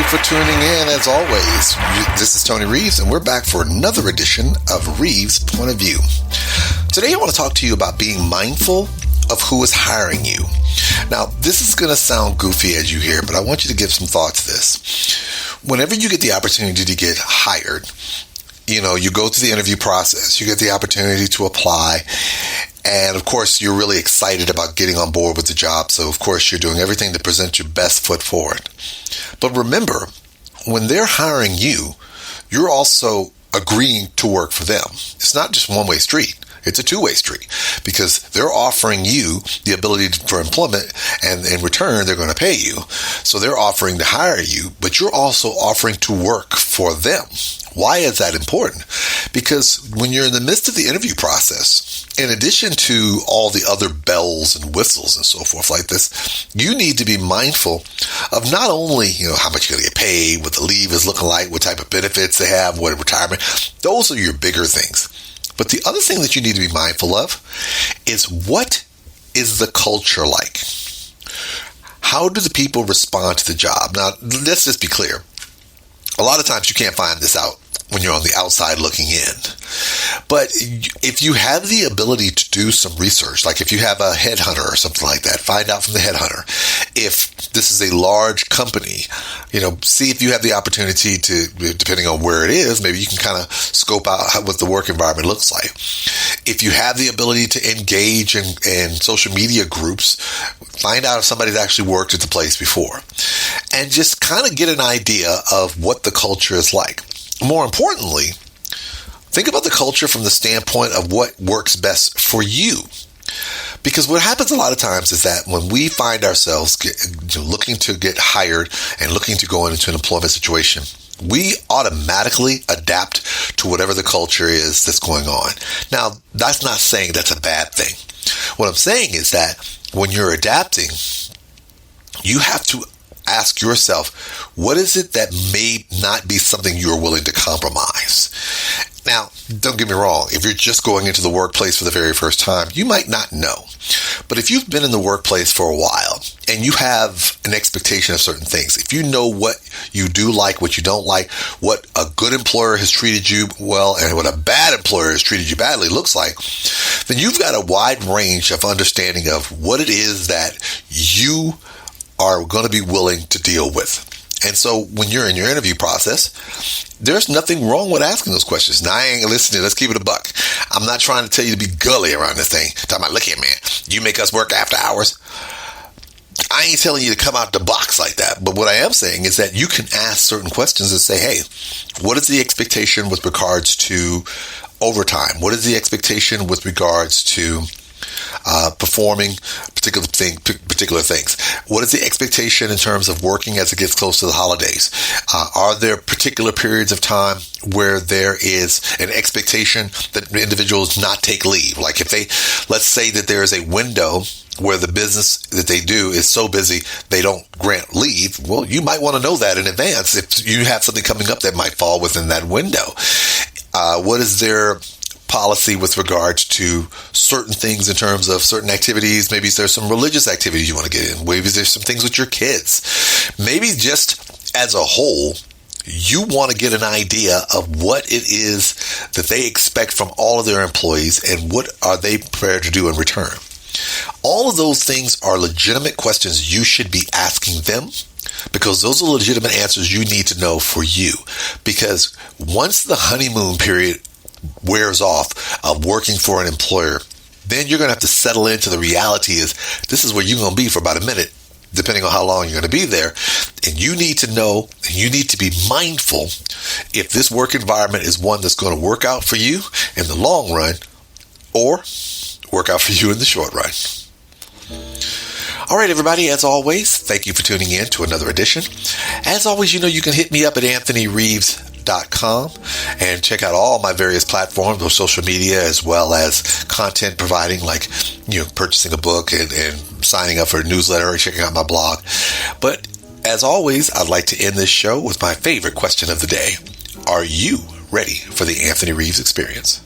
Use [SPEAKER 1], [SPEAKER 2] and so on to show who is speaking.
[SPEAKER 1] for tuning in. As always, this is Tony Reeves, and we're back for another edition of Reeves' Point of View. Today, I want to talk to you about being mindful of who is hiring you. Now, this is going to sound goofy as you hear, but I want you to give some thought to this. Whenever you get the opportunity to get hired, you go through the interview process, you get the opportunity to apply, and of course, you're really excited about getting on board with the job. So, of course, you're doing everything to present your best foot forward. But remember, when they're hiring you, you're also agreeing to work for them. It's not just a one-way street. It's a two-way street because they're offering you the ability for employment, and in return, they're going to pay you. So they're offering to hire you, but you're also offering to work for them. Why is that important? Because when you're in the midst of the interview process, in addition to all the other bells and whistles and so forth like this, you need to be mindful of not only, how much you're going to get paid, what the leave is looking like, what type of benefits they have, what retirement. Those are your bigger things. But the other thing that you need to be mindful of is, what is the culture like? How do the people respond to the job? Now, let's just be clear. A lot of times you can't find this out when you're on the outside looking in. But if you have the ability to do some research, like if you have a headhunter or something like that, find out from the headhunter. If this is a large company, see if you have the opportunity to, depending on where it is, maybe you can kind of scope out what the work environment looks like. If you have the ability to engage in social media groups, find out if somebody's actually worked at the place before. And just kind of get an idea of what the culture is like. More importantly, think about the culture from the standpoint of what works best for you. Because what happens a lot of times is that when we find ourselves looking to get hired and looking to go into an employment situation, we automatically adapt to whatever the culture is that's going on. Now, that's not saying that's a bad thing. What I'm saying is that when you're adapting, you have to ask yourself, what is it that may not be something you're willing to compromise? Now, don't get me wrong. If you're just going into the workplace for the very first time, you might not know. But if you've been in the workplace for a while and you have an expectation of certain things, if you know what you do like, what you don't like, what a good employer has treated you well and what a bad employer has treated you badly looks like, then you've got a wide range of understanding of what it is that you are going to be willing to deal with. And so when you're in your interview process, there's nothing wrong with asking those questions. Now, I ain't listening. Let's keep it a buck. I'm not trying to tell you to be gully around this thing. Talking about, look here, man, you make us work after hours. I ain't telling you to come out the box like that. But what I am saying is that you can ask certain questions and say, hey, what is the expectation with regards to overtime? What is the expectation with regards to performing particular things? What is the expectation in terms of working as it gets close to the holidays? Are there particular periods of time where there is an expectation that individuals not take leave? Like if let's say that there is a window where the business that they do is so busy they don't grant leave. Well, you might want to know that in advance if you have something coming up that might fall within that window. What is their policy with regards to certain things in terms of certain activities? Maybe there's some religious activities you want to get in. Maybe there's some things with your kids. Maybe just as a whole, you want to get an idea of what it is that they expect from all of their employees and what are they prepared to do in return. All of those things are legitimate questions you should be asking them, because those are legitimate answers you need to know for you. Because once the honeymoon period wears off of working for an employer, then you're going to have to settle into the reality is this is where you're going to be for about a minute, depending on how long you're going to be there. And you need to know, and you need to be mindful if this work environment is one that's going to work out for you in the long run or work out for you in the short run. All right, everybody, as always, thank you for tuning in to another edition. As always, you can hit me up at anthonyreeves.com and check out all my various platforms of social media, as well as content providing, like purchasing a book and signing up for a newsletter or checking out my blog. But as always, I'd like to end this show with my favorite question of the day. Are you ready for the Anthony Reeves experience?